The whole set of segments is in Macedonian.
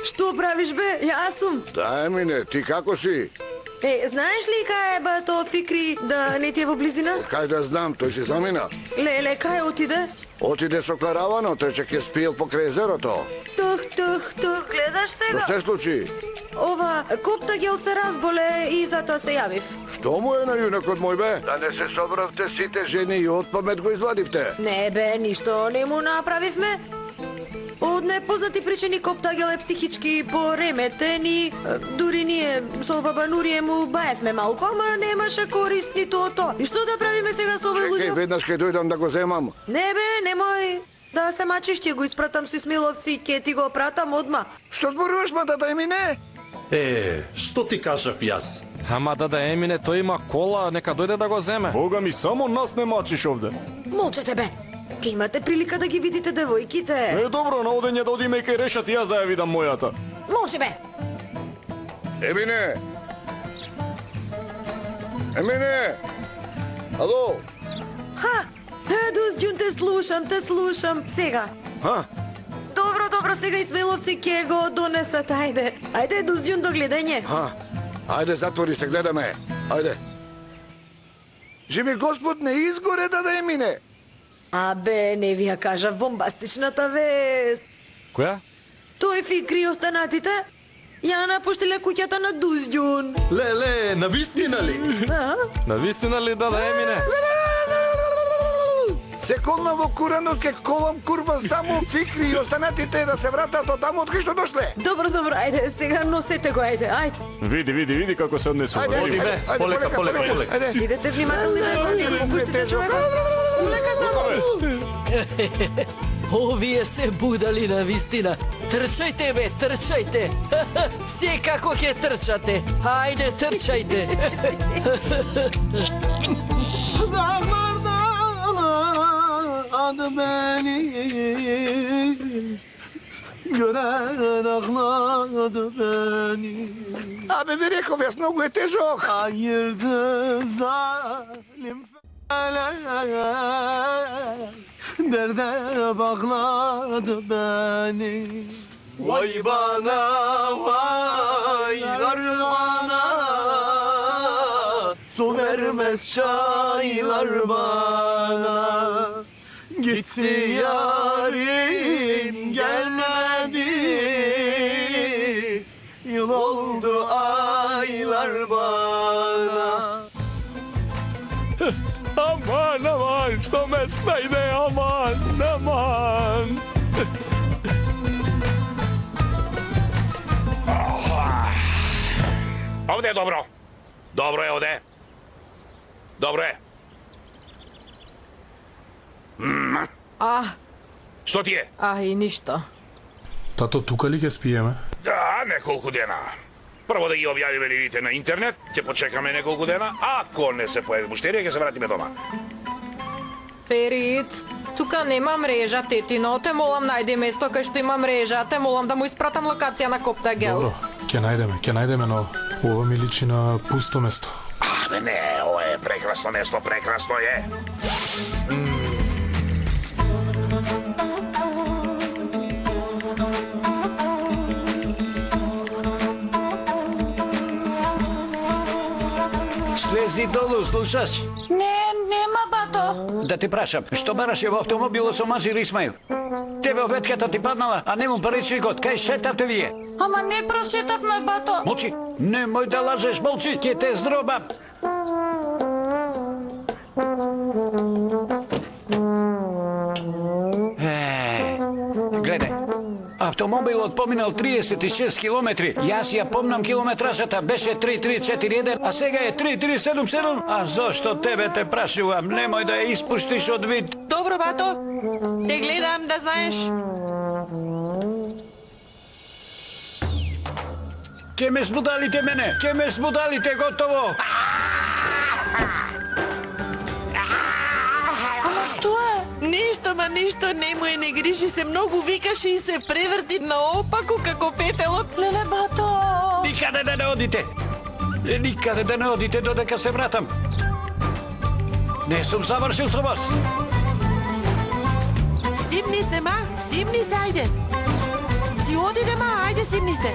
Што правиш бе? Јас сум. Да, Емине, ти како си? Знаеш ли кај е бато Фикри да не ти е во близина? Кај да знам, тој си замина. Леле, кај отиде? Отиде со каравано, тој ќе ќе спиел покрај езерото. Тух, гледаш сега? Што се случи? Ова, Коптагел се разболе и затоа се јавив. Што му е на јунакот мој бе? Да не се собравте сите жени и од памет го извадивте. Не бе, ништо не му направивме. Од непознати причини Коптагел е психички пореметен и дури ние со баба Нурие му баевме малку, ама немаше корист ниту од тоа. И што да правиме сега со овој луѓе? Чекај, веднаш ќе дојдам да го земам. Не бе, немој да се мачиш, ќе го испратам со Исмиловци, ќе ти го пратам одма. Што зборуваш, матата Емине? Што ти кажав јас? Ама да Емине, тој има кола, нека дојде да го земе. Бога ми, само нас не мачиш овде. Молчете бе. Ке имате прилика да ги видите девојките. Добро, на одење да одиме и кај решат и јас да ја видам мојата. Молче бе. Емине! Емине! Ало? Дузѓун, те слушам. Сега. Добро, сега Исмаиловци ќе го донесат, ајде, Дузѓун, до гледање. Ајде, затвори се, гледаме. Ајде. Живи Господ, не изгоре да Емине. Абе, не ви ја кажав бомбастичната вест. Која? Тој Фикри и останатите ја напуштиле куќата на Дузѓун. Леле, навистина ли? Навистина ли Емине? Се колна во куранот ке колам курба само Фикри и останатите да се вратат од таму од кај што дошле. Добро, ајде, сега носете го, ајде. Види како се однесува. Оди бе, полека. Идете внимателни, не го пуштите човекот. Полека само. Овие се будали на вистина. Трчајте бе, трчајте. Секако ќе трчате. Ајде, трчајте. Adı beni gören ağladı beni. Абе, ви реков, јас многу е тежок. Ayırdı zalim felek, derde bağladı beni. Vay bana, vaylar bana, su vermez çaylar bana. Gitti yarim gelmedi, yıl oldu aylar bana. Aman, što me stajde, aman. Ovde je dobro. Dobro je ovde. Dobro je. Што ти е? И ништо. Тато, тука ли ќе спиеме? Да, неколку дена. Прво да ги објавиме ливите на интернет, ќе почекаме неколку дена, ако не се појави муштерија, ќе се вратиме дома. Ферит, тука нема мрежа, тетино. Те молам најди место кај што има мрежа. Те молам да му испратам локација на Коптагел. Добро, ќе најдеме, но ова ми личи на пусто место. Бе не, ова е прекрасно место, прекрасно е. Слези долу, слушаш? Нема бато. Да ти прашам, што бараше во автомобилот со Мазир Исмаил? Тебе обетката ти паднала, а нему паричникот. Кај шетавте вие? Ама не прошетавме, бато. Молчи, немој да лажеш, молчи, ќе те здробам. Гледај, автомобилот поминал 36 километри. Јас ја помнам километражата, беше 3341, а сега е 3377. А зошто тебе те прашувам, немој да ја испуштиш од вид. Добро, бато. Те гледам, да знаеш. Ке ме збудалите мене, ке ме збудалите, готово. Ама што е? Ништо, немој, не грижи се, многу викаше и се преврти наопаку како петелот. Леле, бато. Никаде да не одите додека се вратам. Не сум завршил со вас. Симни се, ајде. Си оди, ајде Зимни се.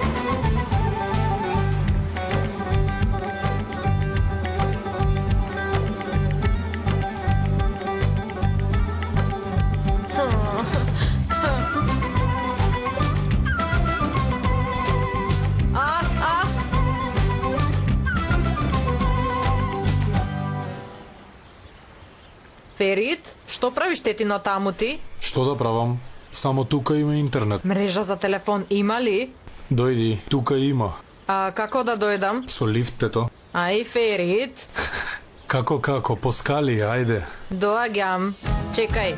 Ферит, што правиш тетино таму ти? Што да правам? Само тука има интернет. Мрежа за телефон има ли? Дојди, тука има. А како да дојдам? Со лифтето. Ај, Ферит. Како, по скали, ајде. Доаѓам. Чекај.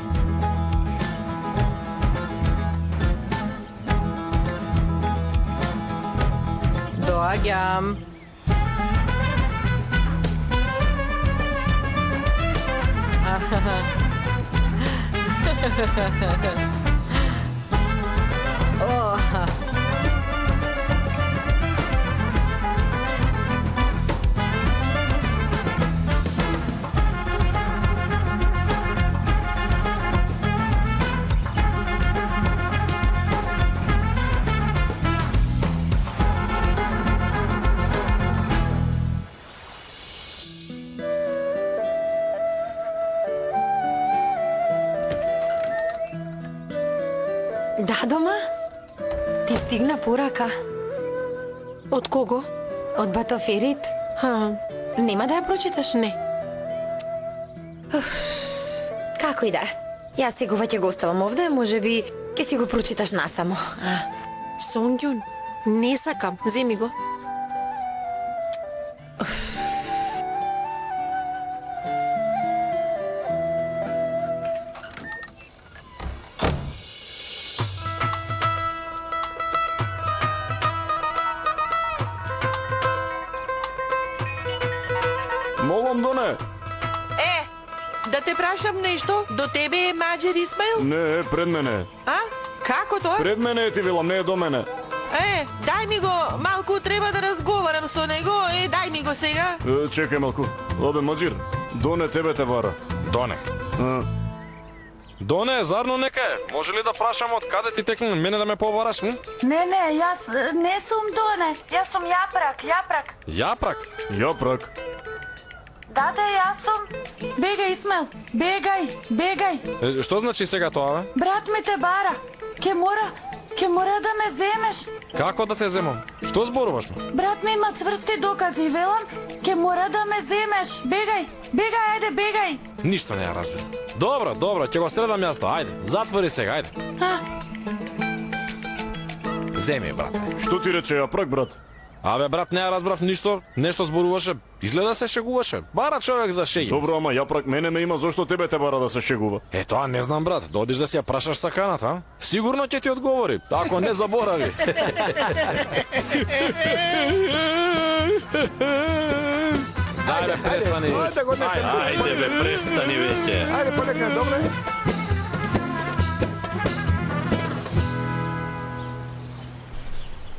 Доаѓам. Да, дома? Ти стигна порака? Од кого? Од бато Ферит? Нема да ја прочиташ? Не. Како и да. Јас сега ќе го оставам овде, можеби ќе си го прочиташ насамо. Сонгјун, не сакам, земи го. Молам, Доне. Да те прашам нешто? До тебе е Маџер Исмаил? Не, пред мене. А? Како тоа? Пред мене ти велам, не е до мене. Дај ми го, малку треба да разговарам со него, дај ми го сега. Чекај малку. Обе, Маџир, Доне тебе те бара. Доне. Доне, зарно нека е. Може ли да прашам од каде ти текна мене да ме побараш? Не, јас не сум Доне. Јас сум Јапрак. Јапрак? Јапрак. Дате, јас сум. Бегај, Исмаил, бегај. Што значи сега тоа, бе? Брат ми те бара. Ке мора да ме земеш. Како да те земам? Што зборуваш, ме? Брат ми има цврсти докази, велам, ке мора да ме земеш. Бегај, ајде, бегај. Ништо не ја разбирам. Добро, ќе го средам јас тоа. Ајде, затвори сега, ајде. Земи, брат. Што ти рече Јапрак, брат? Абе, брат, не ја разбрав ништо. Нешто зборуваше. Изгледа се шегуваше. Бара човек за шеги. Добро, ама Јапрак мене ме има, зошто тебе те бара да се шегува? Тоа не знам, брат. Додиш да си ја прашаш саканата, а? Сигурно ќе ти одговори, ако не заборави. Ајде, престани. Ајде, бе, престани веќе. Ајде, полека, добре.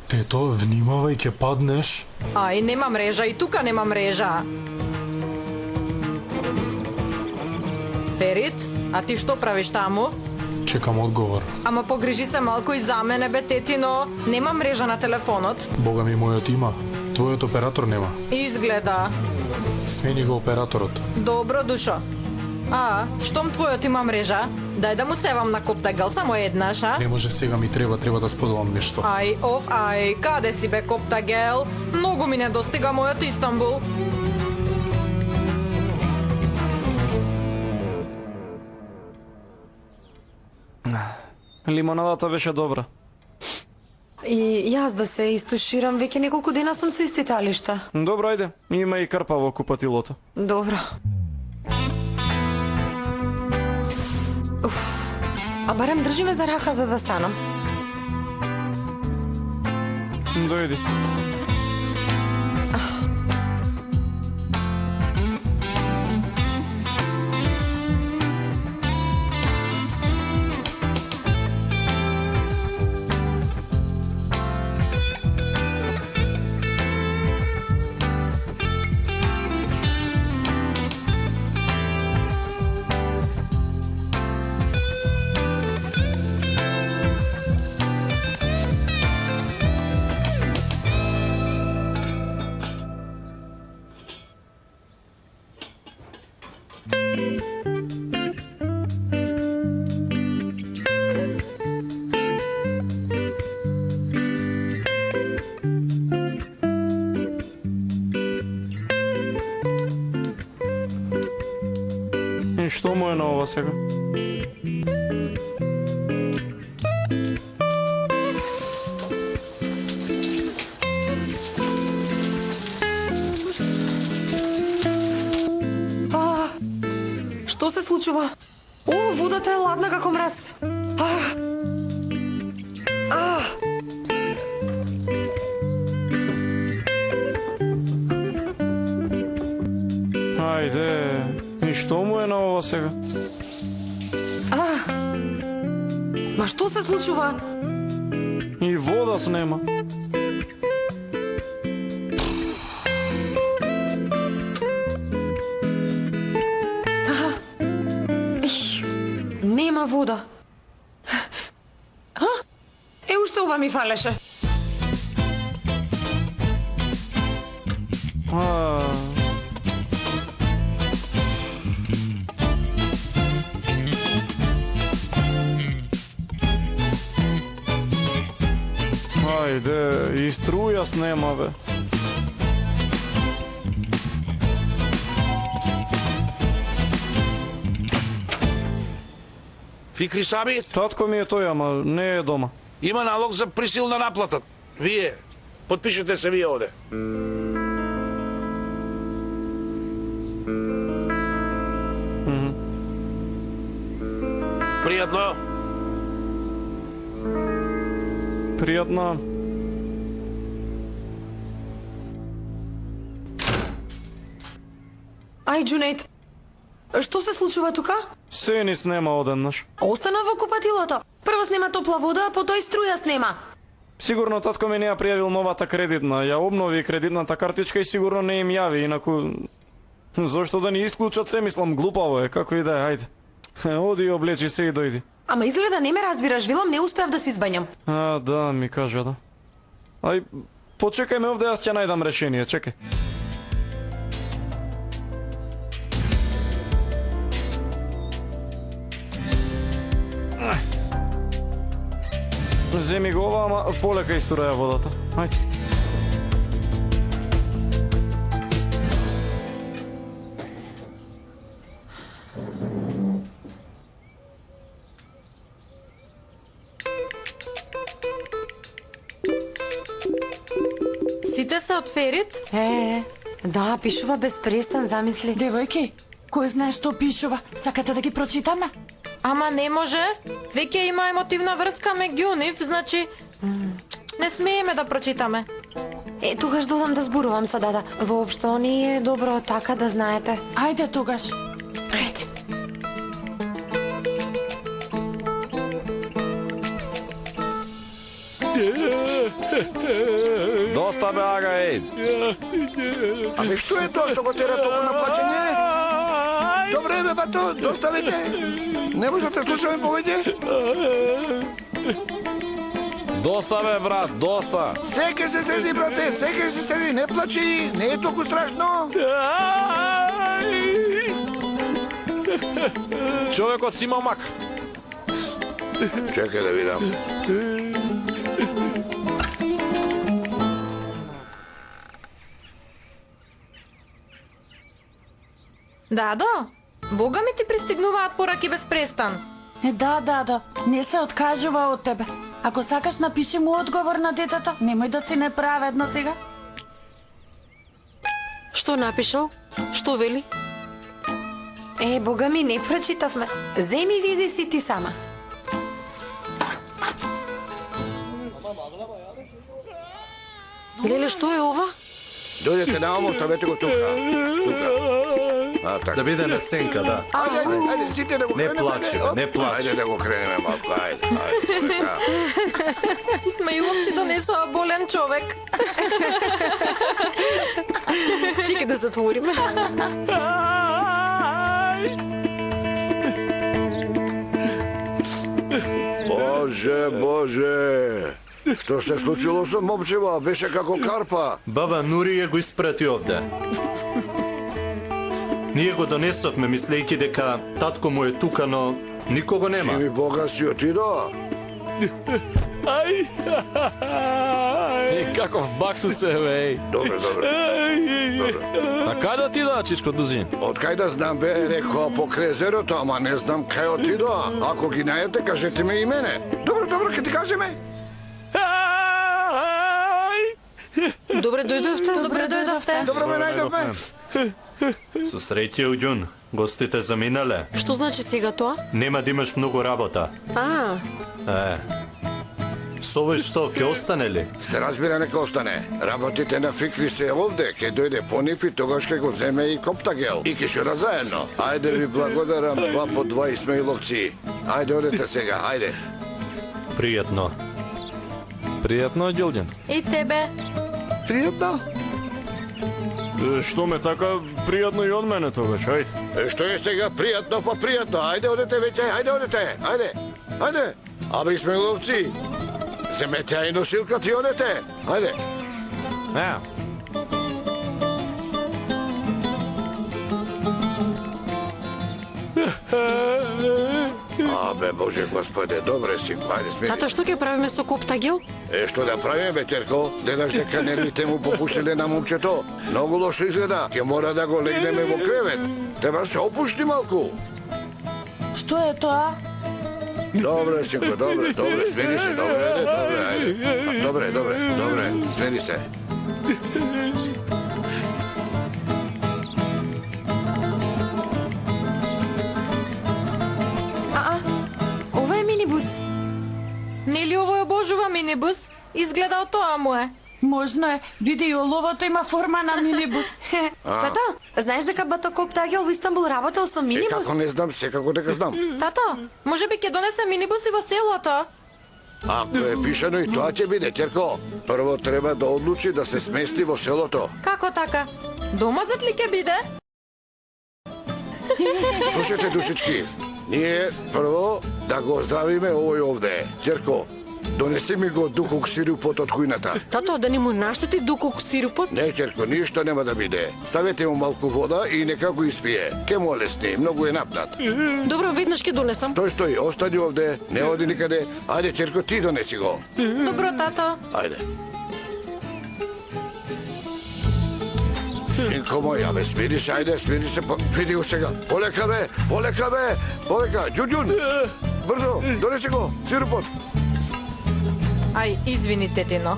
Тето, внимавај, ќе паднеш. Ај, нема мрежа и тука нема мрежа. Ферит, а ти што правиш таму? Чекам одговор. Ама погрижи се малку и за мене, бе, тетино. Нема мрежа на телефонот. Бога ми, мојот има. Твојот оператор нема. Изгледа. Смени го операторот. Добро, душо. Штом твојот има мрежа, дај да му севам на Коптагел само еднаш, а? Не може, сега ми треба да споделам нешто. Ај, каде си, бе, Коптагел? Многу ми не достига мојот Истанбул. Лимонадата беше добра. И јас да се истуширам, веќе неколку дена сум со иститалишта. Добро, ајде. Има и карпа во купатилото. Добро. А барем држи ме за рака за да станам. Дојди. И што му е на ова сега? Што се случува? О, водата е ладна како мраз. Ајде, и што му е на ова сега? Ма што се случува? И вода снема. Нема вода. Уште ова ми фалеше. Ајде, и струја снема, бе. Фикри Саби? Татко ми е тој, ама не е дома. Има налог за присилна наплата. Вие, подпишете се вие оде. Пријатно. Пријатно. Ај, Џунејд, што се случува тука? Се ни снема одеднаш. Остана во купатилото. Прво снема топла вода, а потоа и струја снема. Сигурно татко ми не ја пријавил новата кредитна, ја обнови кредитната картичка и сигурно не им јави, инаку... Зошто да ни исклучат се, мислам, глупаво е, како и да е, ајде. Оди, облечи се и дојди. Ама изгледа не ме разбираш, Вилам, не успеав да се избањам. Да, ми кажа, да. Ај, почекај ме овде, јас ќе најдам решение, чекај. Земи го ова, ама полека истураја водата. Ајде. Сите се од Ферит? Да, пишува без престан, замисли. Девојки, кој знае што пишува? Сакате да ги прочитаме? Ама не може. Веќе има емотивна врска меѓу нив, значи не смееме да прочитаме. Тогаш додам да зборувам со дада. Воопшто не е добро така да знаете. Ајде тогаш. Ајде. Доста бе, ага, еј. Ами што е тоа што го тера толку на плачење? Добре, бе, бато, доставете. Не може да те слушаме повеќе? Доста бе, брат, доста. Секе се среди, брате, секе се среди. Не плачи, не е толку страшно. Човекот си има мак. Чекај да видам. Дадо, бога ми ти пристигнуваат пораки без престан. Да, не се откажува од тебе. Ако сакаш, напиши му одговор на детето. Немој да си неправедна сега. Што напишал? Што вели? Бога ми, не прочитавме. Земи види си ти сама. Леле, што е ова? Дојдете наомо, ставете го тука. Така. Да бидеме сенка, да. Ајде, сите да го Не кренеме. плачеме, не плачеме. Ајде да го кренеме малку, ајде. Исмаиловци донесоа болен човек. Чекай да затвориме. Боже. Што се случило со момчева? Беше како карпа. Баба Нурија го испрати овде. Ние го донесовме, мислејќи дека татко му е тука, но никого нема. Живи Бога си отидо. Каков баксу се, бе, еј. Добре. добро. А кај да ти да, чичко Дузин? Од кај да знам бе, рекоа по крезерото, ама не знам кај отидоа. Ако ги најдете, кажете ми и мене. Добро, ќе ти кажеме. Добре дојдовте. Добро ме најдовме. Со среќа, Уѓун. Гостите заминале. Што значи сега тоа? Нема да имаш многу работа. Со овој што, ќе остане ли? Сте разбира, нека остане. Работите на Фикри се овде, ќе дојде по нив и тогаш ќе го земе и Коптагел. И ќе шура заедно. Ајде ви благодарам, 2 по 2 Исмаиловци. Ајде, одете сега, ајде. Пријатно. Пријатно, Ѓелдин. И тебе. Пријатно? Што ме така пријатно и од мене тогаш, ајде. Што е сега пријатно па пријатно? Ајде, одете веќе, ајде, одете. Ајде. Абе, Исмаиловци, земете ја и носилката и одете. Ајде. Абе, Боже Господе, добре си, ајде смени. Тато, што ќе правиме со Коптагел? Што да правиме, бе, Терко? Денаш дека нервите му попуштиле на момчето. Многу лошо изгледа. Ќе мора да го легнеме во кревет. Треба да се опушти малку. Што е тоа? Добре, синко, добре, смени се, добре, смени се. Ова е минибус. Нели ово е Божова минибус? Изгледа тоа му е. Можно е. Види, и оловото има форма на минибус. Тато, знаеш дека Бато Коптагел во Истанбул работел со минибус? Како не знам, секако дека знам. Тато, може би ќе донесе минибуси во селото? Ако е пишано и тоа ќе биде, Терко. Прво треба да одлучи да се смести во селото. Како така? Домазот ли ќе биде? Слушайте, душички, ние прво да го оздравиме овој овде. Терко, донеси ми го дукук сирупот од кујната. Тато, да не му наштети дукук сирупот? Не, Терко, ништо нема да биде. Ставете му малку вода и нека го испие. Ке му олесни, многу е напнат. Добро, веднаш ќе донесам. Стој, остани овде, не оди никаде. Ајде, Терко, ти донеси го. Добро, тато. Ајде. Синко мој, абе, смири се, види го сега. Полека, Ѓуѓун, брзо, донеси го, сирупот. Ај, извини, тетино.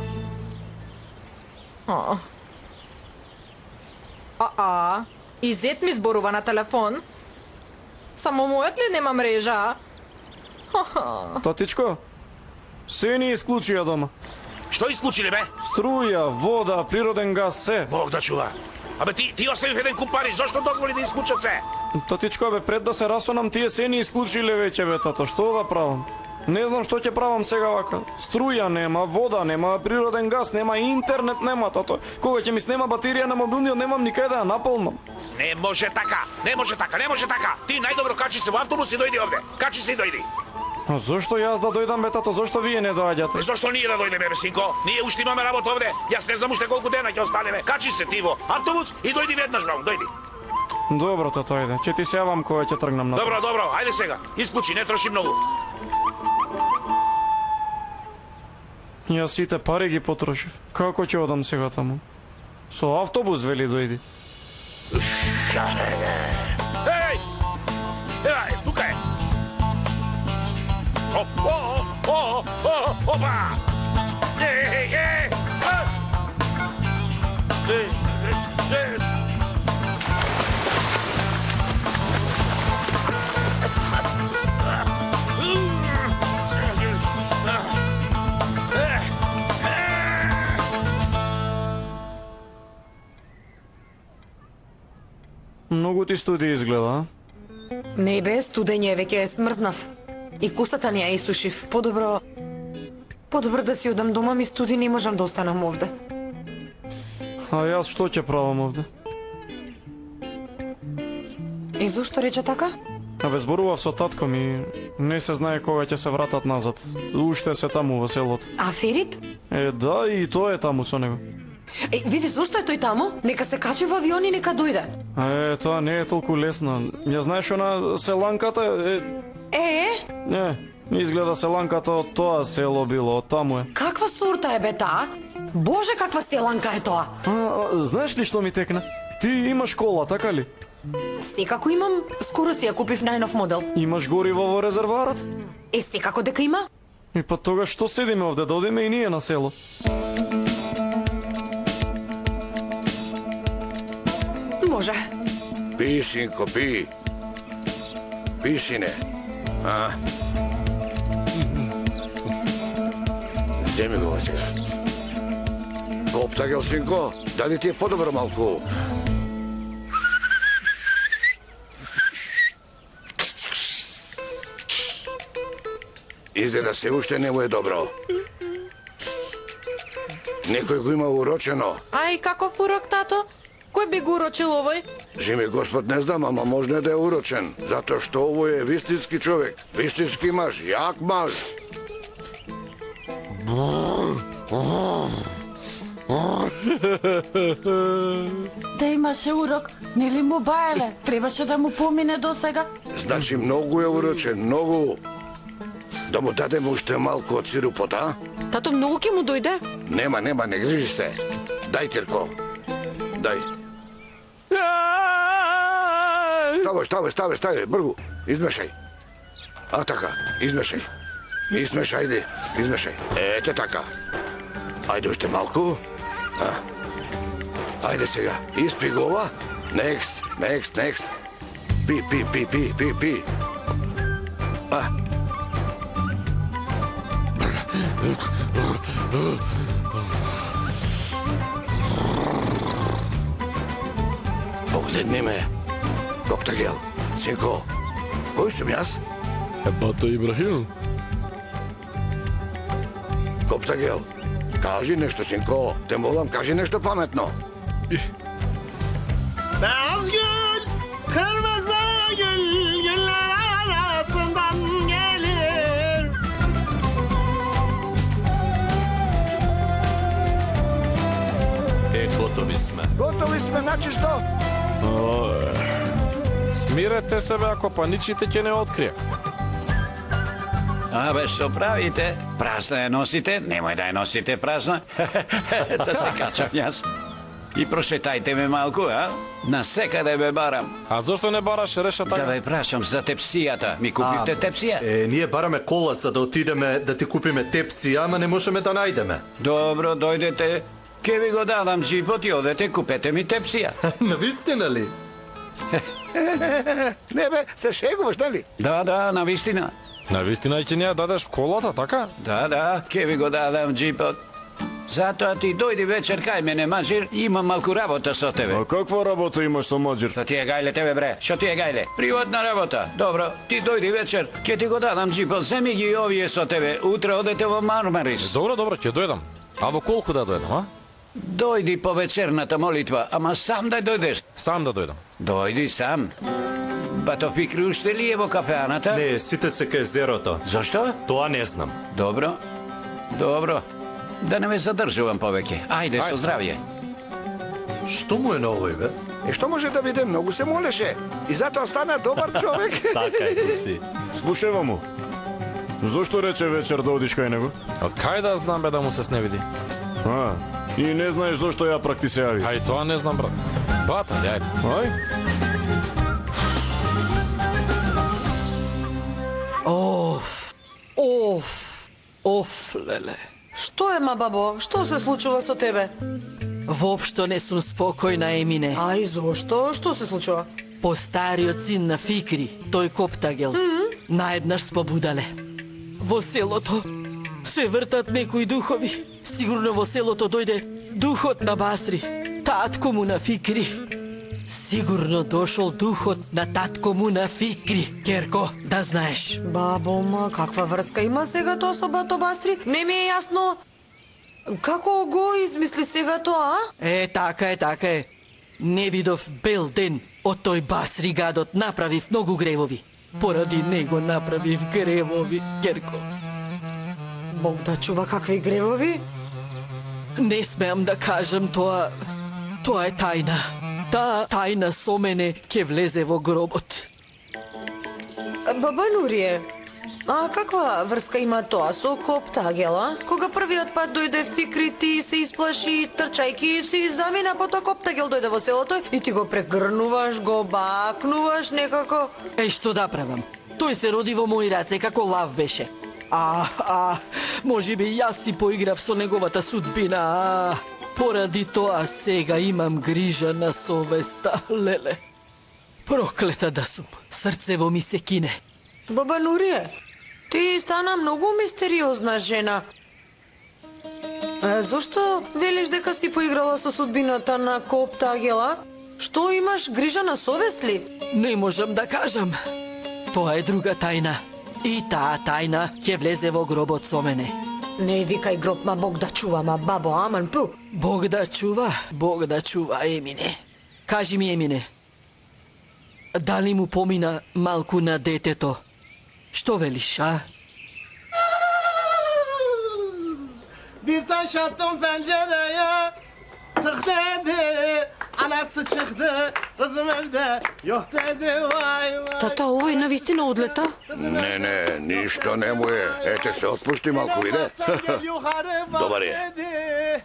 И зет ми зборува на телефон. Само мојот ли нема мрежа? Татичко, се ни исклучија дома. Што исклучиле, бе? Струја, вода, природен газ, се. Бог да чува. Абе, ти оставив еден куп пари, зошто дозволи да исклучат се? Татичко, бе, пред да се расонам, тие се ни исклучиле веќе, бе, тато. Што да правам? Не знам што ќе правам сега вака. Струја нема, вода нема, природен газ нема, интернет нема, тато. Кога ќе ми снема батерија на мобилниот, немам никај да ја наполнам. Не може така. Ти најдобро качи се во автобус и дојди овде. Качи се и дојди. А зошто јас да дојдам, бе, тато? Зошто вие не доаѓате? Зошто ние да дојдеме, бе, синко? Ние уште имаме работа овде. Јас не знам уште колку дена ќе останеме. Качи се ти во автобус и дојди веднаш, бе, дојди. Добро, тато, ајде. Ќе ти се јавам кога ќе тргнам на. Добро, ајде сега. Исклучи, не троши многу. Јас сите пари ги потрошив. Како ќе одам сега таму? Со автобус, вели, дојди. Еј! Тука е. Опа! Многу ти студи изгледа, а? Не бе, студење, веќе смрзнав. И кусата не ја исушив. Подобро да си одам дома, ми студи, не можам да останам овде. А јас што ќе правам овде? И зошто рече така? Абе, зборував со татко ми, не се знае кога ќе се вратат назад. Уште се таму во селото. А Ферит? Да, и тој е таму со него. Види, зошто е тој таму? Нека се качи во авион и нека дојде. Тоа не е толку лесно. Ја знаеш она селанката Не, изгледа селанката од тоа село било, од таму е. Каква сорта е бе таа? Боже, каква селанка е тоа! Знаеш ли што ми текна? Ти имаш кола, така ли? Секако имам, скоро си ја купив најнов модел. Имаш гориво во резервоарот? Секако дека има. Па тогаш што седиме овде, да одиме и ние на село? Може. Пи, синко, пи. Пи, сине. Земи го сега. Коптагел, синко, дали ти е подобро малку? Изгледа се уште не му е добро. Некој го има урочено. Ај, каков урок, тато? Кој би го урочил овој? Жими Господ не знам, ама можно е да е урочен. Затоа што овој е вистински човек. Вистински маж, јак маж. Да имаше урок, нели му баеле? Требаше да му помине до сега. Значи многу е урочен, многу. Да му дадеме уште малку од сирупот, а? Тато, многу ќе му дојде? Нема, не грижи се. Дај, Тирко. Дај. Ставај, бргу. Измешај. А така, измешај. Измешај. Ете така. Ајде уште малку. Ајде сега, испи го ова. Next. Пи. Погледни ме. Коптагел, синко, кој сум јас? Бато Ибрахим. Коптагел, кажи нешто, синко. Те молам, кажи нешто паметно. Beyaz gül, kırmızı gül, güller arasından gelir. Готови сме. Готови сме, значи што? Смирете се, бе, ако паничите ќе не откријат. Абе, што правите? Празна ја носите? Немој да ја носите празна. Да се качам јас. И прошетајте ме малку, а? На секаде бе барам. А зошто не бараш решата? Да ве прашам за тепсијата. Ми купивте тепсија? Ние бараме кола за да отидеме да ти купиме тепсија, ама не можеме да најдеме. Добро, дојдете. Ке ви го дадам джипот и одете купете ми тепсија. Навистина ли? Не бе, се шегуваш, дали? Да, навистина. Навистина ќе ни ја дадеш колата, така? Да, ке ви го дадам джипот. Затоа ти дојди вечер кај мене, мажир, имам малку работа со тебе. А каква работа имаш со мажир? Што ти е гајле тебе, бре? Што ти е гајле? Приватна работа. Добро, ти дојди вечер, ќе ти го дадам джипот, земи ги овие со тебе. Утре одете во Мармарис. Добро, ќе дојдам. А во колку да дојдам, а? Дојди по вечерната молитва, ама сам да дојдеш. Сам да дојдам. Дојди сам. Бато Фикри уште ли е во кафеаната? Не, сите се кај зерото. Зошто? Тоа не знам. Добро. Да не ме задржувам повеќе. Ајде, со здравје. Што му е на овој, бе? Што може да биде? Многу се молеше. И затоа стана добар човек. Така е, си. Слушај му. Зошто рече вечер да одиш кај него? Од кај да знам, бе, да му се сневиди? И не знаеш зошто ја прак ти се јави? Ај, тоа не знам, брат. Бата, јајде. Леле. Што е, бабо? Што се случува со тебе? Воопшто не сум спокојна, Емине. Ај, зошто? Што се случува? Постариот син на Фикри, тој Коптагел, наеднаш спобудале. Во селото се вртат некои духови. Сигурно во селото дојде духот на Басри, татко му на Фикри. Сигурно дошол духот на татко му на Фикри. Керко, да знаеш. Бабо, каква врска има сега тоа со бато Басри? Не ми е јасно. Како го измисли сега тоа, а? Така е. Не видов бел ден од тој Басри гадот, направив многу гревови. Поради него направив гревови, Керко. Бог да чува, какви гревови? Не смеам да кажам тоа. Тоа е тајна. Таа тајна со мене ќе влезе во гробот. Баба Нурие, А каква врска има тоа со Коптагела? Кога првиот пат дојде Фикри, ти се исплаши, трчајки си замина, потоа Коптагел дојде во селото и ти го прегрнуваш, го бакнуваш некако. Што да правам? Тој се роди во мои раце, како лав беше. Може би јас си поиграв со неговата судбина. Поради тоа сега имам грижа на совеста, леле. Проклета да сум, срцево ми се кине. Баба Нурие, ти стана многу мистериозна жена. Зошто велиш дека си поиграла со судбината на Коптагела? Што имаш грижа на совест ли? Не можам да кажам. Тоа е друга тајна. И таа тајна ќе влезе во гробот со мене. Не викај гроб, ма Бог да чува, ма бабо, аман пу. Бог да чува, Емине. Кажи ми, Емине, дали му помина малку на детето? Што велиш, а? Bir taş attım pencereye, tık dedi, anası çıktı, kızım evde yok dedi, vay vay. Тата, овој навистина одлета? Не, ништо не му е. Ете се, отпушти малку, иде. Добар е.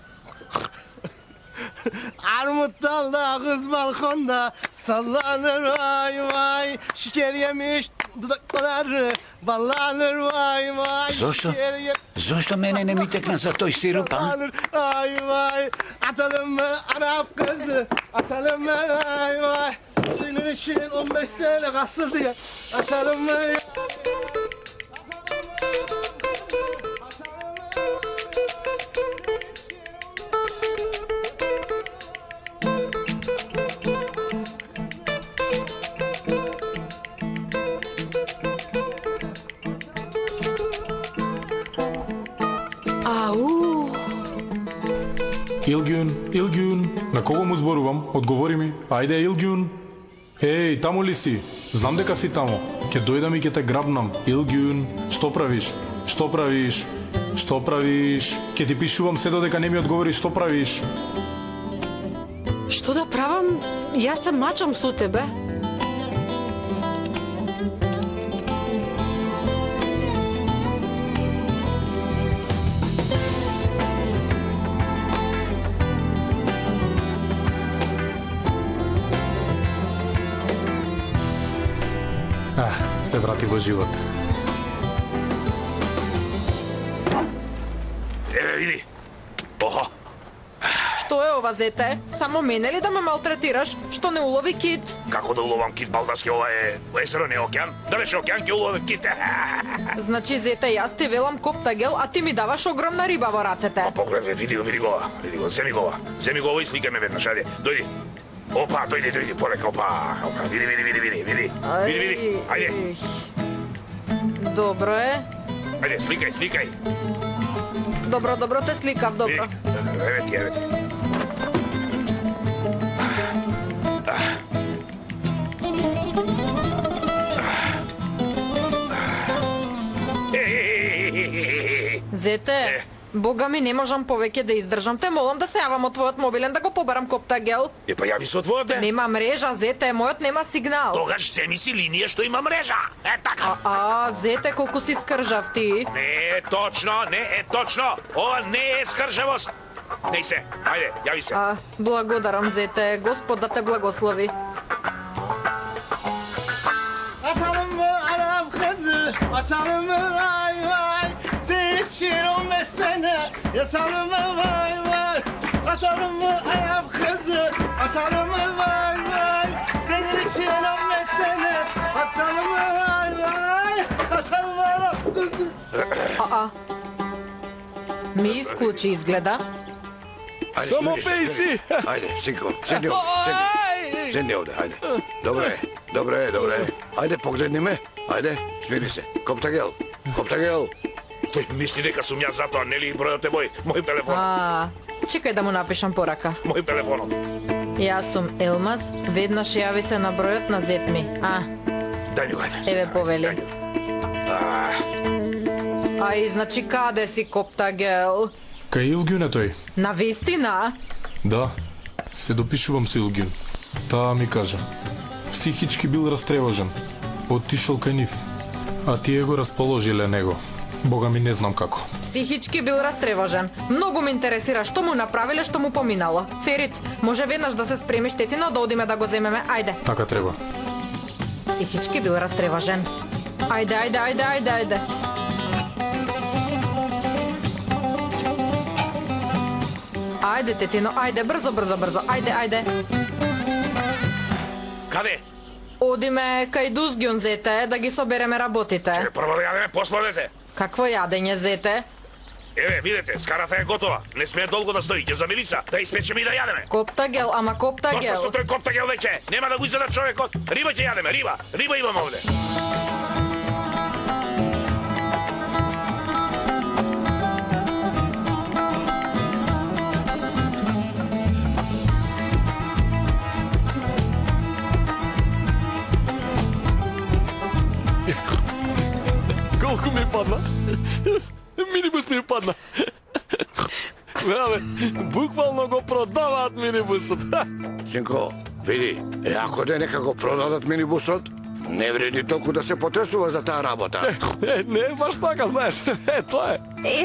Armut dalda, kız balkonda sallanır vay vay. Şeker yemiş dudakları ballanır vay vay. Зошто мене не ми текна за тој сироп, а? Vay vay. Atalım mı Arap kızı, atalım mı vay vay. Senin için 15 TL kalsın diye atalım mı? Илгјун, на кого му зборувам? Одговори ми. Ајде, Илгјун. Еј, таму ли си? Знам дека си таму. Ќе дојдам и ќе те грабнам. Илгјун, што правиш? Што правиш? Што правиш? Ќе ти пишувам се додека не ми одговориш што правиш. Што да правам? Јас се мачам со тебе. Се врати во живот. Види. Охо. Што е ова, зете? Само мене ли да ме малтретираш? Што не улови кит? Како да уловам кит, балдаски, ова е езеро, не океан? Да беше океан, ќе уловев кит. Значи, зете, јас ти велам Коптагел, а ти ми даваш огромна риба во рацете. Погледај, види го, земи го ова и сликај ме веднаш, ајде, дојди. Опа, дојди, полека, опа, види, ајде. Добро е. Ајде, сликај. Добро, те сликав, добро. Еве ти. Зете, Бога ми, не можам повеќе да издржам. Те молам да се јавам од твојот мобилен да го побарам Коптагел. Па јави се од твојот, бе. Нема мрежа, зете, мојот нема сигнал. Тогаш земи си линија што има мрежа. Е така. Зете, колку си скржав ти. Не е точно. Ова не е скржавост. Не се, ајде, јави се. Благодарам, зете. Господ да те благослови. Atalım mı Arap kızı, atalım mı vay vay. Değişir 15 sene, yatalım mı vay vay. Atalım mı Arap kızı, atalım mı vay vay. Değişir 15 sene, atalım mı vay vay. Atalım mı Arap kızı. Ми исклучи изгледа. Само пеј си! Ајде, синко, седни овде, ајде. Добре. Ајде, погледни ме. Ајде, смири се. Коптагел. Тој мисли дека сум јас затоа, нели бројот е мој телефон. Чекај да му напишам порака. Мој телефонот. Јас сум Елмаз, веднаш јави се на бројот на зет ми. Дај ми го, ајде. Еве повели. Ај, значи каде си, Коптагел? Кај Илгјун е тој? На вистина? Да, се допишувам со Илгјун. Таа ми кажа. Психички бил растревожен. Оттишол кај нив. а тие го расположиле него. Бога ми не знам како. Психички бил растревожен. Многу ме интересира што му направиле, што му поминало. Ферит, може веднаш да се спремиш тетино да одиме да го земеме. Ајде. Така треба. Психички бил растревожен. Ајде. Ајде, тетино, ајде, брзо. Ајде. Каде? Одиме кај Дузгјун, зете, да ги собереме работите. Прво да јадеме, после одете. Какво јадење, зете? Еве, видете, скарата е готова. Не смее долго да стои, ќе замирица, да испечеме и да јадеме. Коптагел, ама коптагел. Доста со тој коптагел веќе. Нема да го изеда човекот. Риба ќе јадеме, риба. Риба имам овде. Колку ми падна? Минибус ми падна. Абе, буквално го продаваат минибусот. Синко, види, ако де нека го продадат минибусот, не вреди толку да се потресува за таа работа. Не е баш така, знаеш. Тоа е.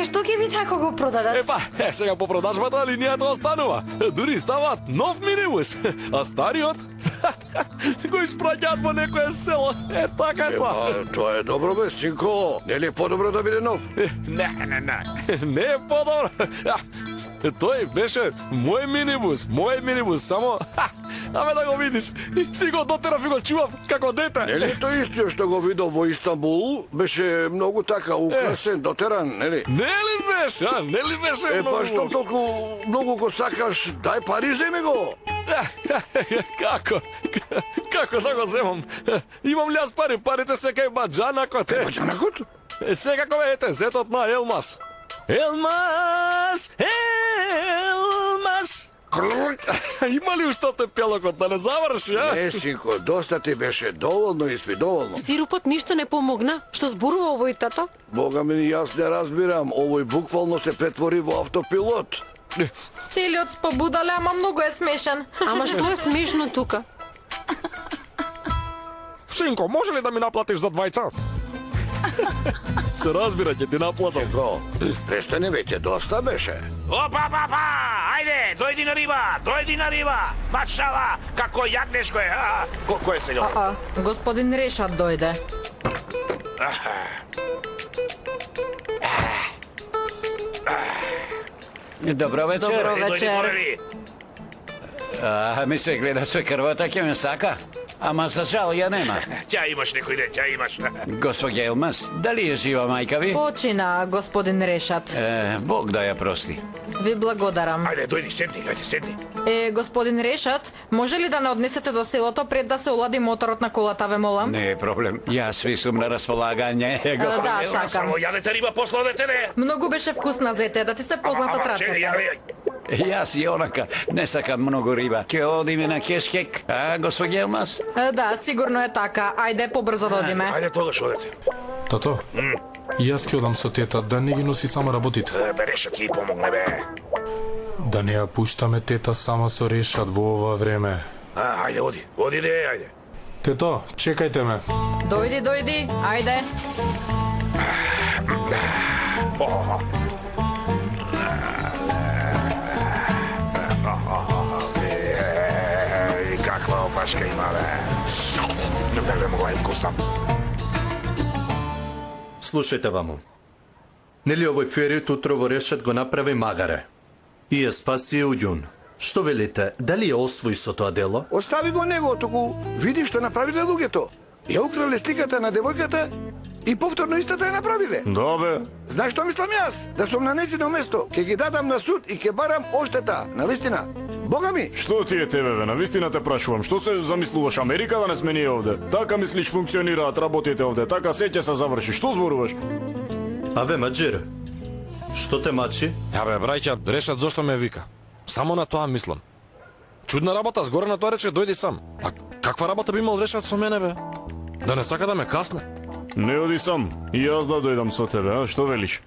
Што ќе види ако го продадат? Сега по продажбата линијата останува. Дури ставаат нов минибус, а стариот го испраќаат во некое село. Така е тоа. Тоа е добро бе, синко. Нели е подобро да биде нов? Не. Не е подобро. Тој беше мој минибус, само абе да го видиш. Си го дотерав и го чував како дете. Нели тој истиот што го видов во Истанбул, беше многу така украсен, дотеран, нели? Нели беше многу? Па што толку многу го сакаш, дај пари, земи го. Како да го земам? Имам ли јас пари, парите се кај баџанакот. Кај баџанакот? Секако ете, зетот на Елмас. Елмас! Има ли уште те пелокот да не заврши, а? Не, синко, доста ти беше, доволно испи, доволно. Сиропот ништо не помогна? Што зборува овој тато? Бога ми, јас не разбирам, овој буквално се претвори во автопилот. Целиот спобудале, ама многу е смешен. Ама што е смешно тука? Синко, може ли да ми наплатиш за двајца? Се разбира, ќе ти наплатам. Синко, престани веќе, доста беше. Опа! Ајде, дојди на риба! Машала, како јагнешко е, Кој е сега? Господин Решат дојде. Добро вечер. Добро вечер. Ми се гледа со крвата, ќе ме сака. Ама за жал ја нема. Ќе имаш некој ден, ќе имаш. Госпоѓа Елмас, дали е жива мајка ви? Почина, господин Решат. Бог да ја прости. Ви благодарам. Ајде, дојди, седни. Господин Решат, може ли да не однесете до селото пред да се олади моторот на колата, ве молам? Не е проблем. Јас ви сум на располагање. Да, сакам. Само јадете риба, после одете, не? Многу беше вкусна, зете, да ти се познатат рацете. Јас и онака не сакам многу риба. Ке одиме на Кешкек, госпоѓа Елмас? Да, сигурно е така. Ајде, побрзо да одиме. Ајде, тогаш одете. Тато, јас ќе одам со тета, да не ги носи сама работите. Бе, Решат ќе помогне, бе. Да не ја пуштаме тета сама со Решат во ова време. Ајде, оди, ајде. Тето, чекајте ме. Дојди, ајде. Каква опашка има, бе. Дали му е вкусно? Слушајте ваму. Нели овој Ферит утро во Решат го направи магаре и ја спаси Уѓун. Што велите, дали ја освои со тоа дело? Остави го него, туку види што направиле луѓето. Ја украле сликата на девојката и повторно истата ја направиле. Да, бе. Знаеш што мислам јас? Да сум на нејзино место, ќе ги дадам на суд и ќе барам оштета, навистина. Бога ми! Што ти е тебе, бе? Навистина те прашувам. Што се замислуваш, Америка да не сме ние овде? Така мислиш функционираат работите овде, така се ќе се заврши. Што зборуваш? Абе, Маџир, што те мачи? Абе, брајќа, Решат зошто ме вика. Само на тоа мислам. Чудна работа, згоре на тоа рече дојди сам. А каква работа би имал Решат со мене, бе? Да не сака да ме касне? Не оди сам. И јас да дојдам со тебе, а? Што велиш?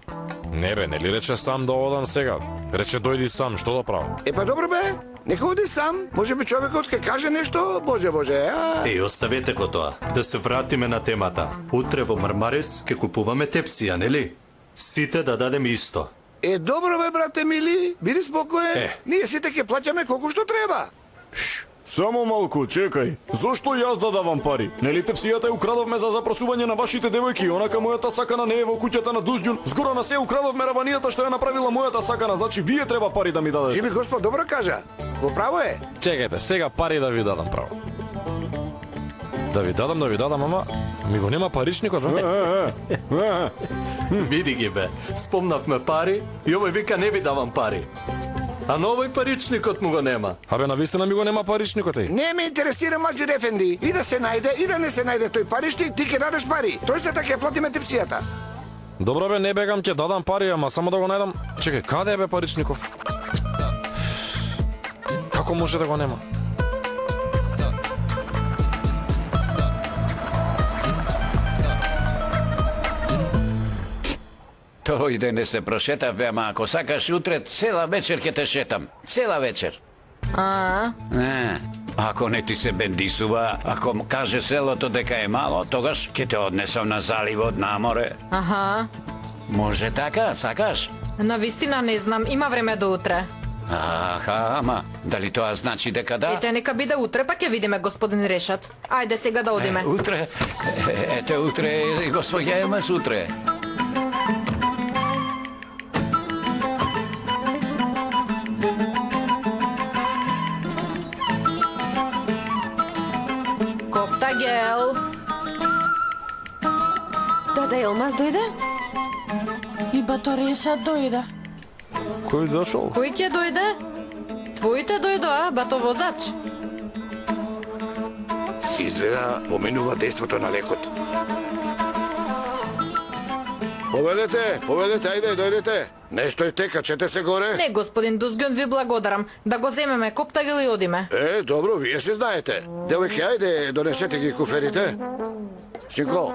Не бе, нели рече сам да одам сега? Рече дојди сам, што да правам? Па добро бе, нека оди сам. Може би човекот ке каже нешто, боже, а? Оставете го тоа. Да се вратиме на темата. Утре во Мармарес ке купуваме тепсија, нели? Сите да дадеме исто. Добро бе, брате мили, биди спокоен. Ние сите ке плаќаме колку што треба. Само малку, чекај. Зошто јас да давам пари? Нели тепсијата ја украдовме за запросување на вашите девојки, онака мојата сакана не е во куќата на Дузѓун. Згора на се украдовме раванијата што ја направила мојата сакана, значи вие треба пари да ми дадете. Живи Господ добро кажа. Во право е. Чекајте, сега пари да ви дадам право. Да ви дадам, ама ми го нема паричникот, Види ги бе, спомнавме пари и овој вика не ви давам пари. А новој паричникот му го нема. Абе, навистина ми го нема паричникот е. Не ме интересира Маџир ефенди. И да се најде, и да не се најде тој паричник, ти ќе дадеш пари. Тој се така ќе платиме тепсијата. Добро бе, не бегам, ќе дадам пари, ама само да го најдам. Чекај, каде е бе паричников? Како може да го нема? Тој не се прошетав, бе, ама ако сакаш утре, цела вечер ќе те шетам. Цела вечер. Ако не ти се бендисува, ако му каже селото дека е мало, тогаш ќе те однесам на заливот, на море. Аха. Може така, сакаш? Навистина не знам, има време до утре. Аха, ама дали тоа значи дека да? Ете, нека биде утре, па ќе видиме, господин Решат. Ајде сега да одиме. Утре? Ете, утре, господја Емес, утре. Коптагел. Да, Елмаз дојде? И бато Решат дојде. Кој дошол? Кој ќе дојде? Твоите дојдоа, бато возач. Изгледа поминува дејството на лекот. Поведете, ајде, дојдете. Не стојте, качете се горе. Не, господин Дузѓун, ви благодарам. Да го земеме Коптагел и одиме. Добро, вие се знаете. Девојки, ајде, донесете ги куферите. Синко,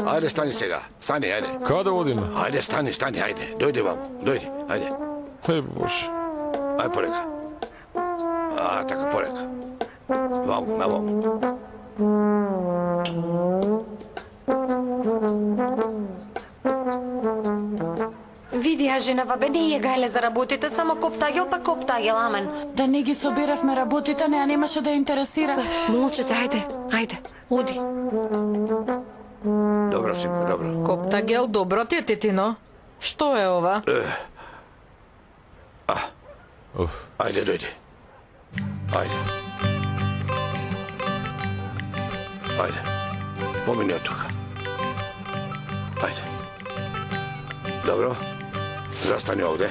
ајде, стани сега. Стани, ајде. Каде одиме? Ајде, стани, ајде. Дојди ваму, дојди, ајде. Боже. Ајде, полека. Така, полека. Ваму, наваму. Види, женава бе, не е гајле за работите, само Коптагел, па Коптагел, амен. Да не ги собиравме работите, неа немаше да ја интересира. Молчете, ајде, оди. Добро, синко, добро. Коптагел, добро ти е, тетино. Што е ова? Ајде, дојди. Ајде. Помини од тука. Ајде. Добро. Застани овде.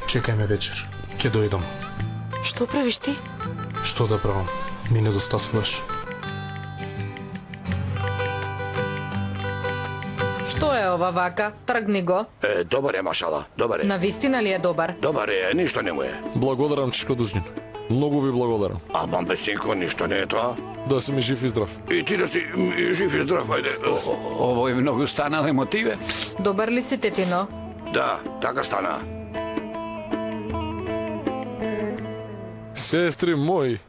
Чекај ме вечер. Ќе дојдам. Што правиш ти? Што да правам? Ми недостасуваш. Што е ова вака? Тргни го. Добар е, машала. Добар е. Навистина ли е добар? Добар е, ништо не му е. Благодарам, Чичко Дузѓун. Многу ви благодарам. Ама бе, синко, ништо не е тоа. Да си ми жив и здрав. И ти да си жив и здрав, ајде. Ово е многу станале мотиве. Добар ли си, тетино? Да, така стана. Сестри мои.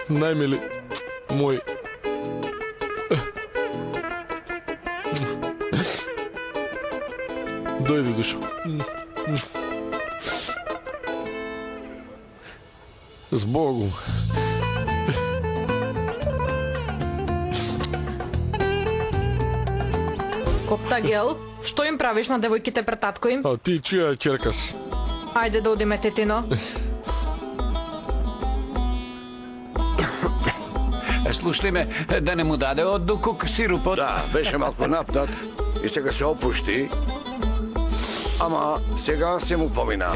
Најмили мои. Дојди, душо. С Богом. Коптагел, што им правиш на девојките пред татко им? А ти чија ќерка си? Ајде да одиме, тетино. Слушли ме, да не му даде од дукук сирупот. Да, беше малку напнат и сега се опушти. Ама сега се му помина.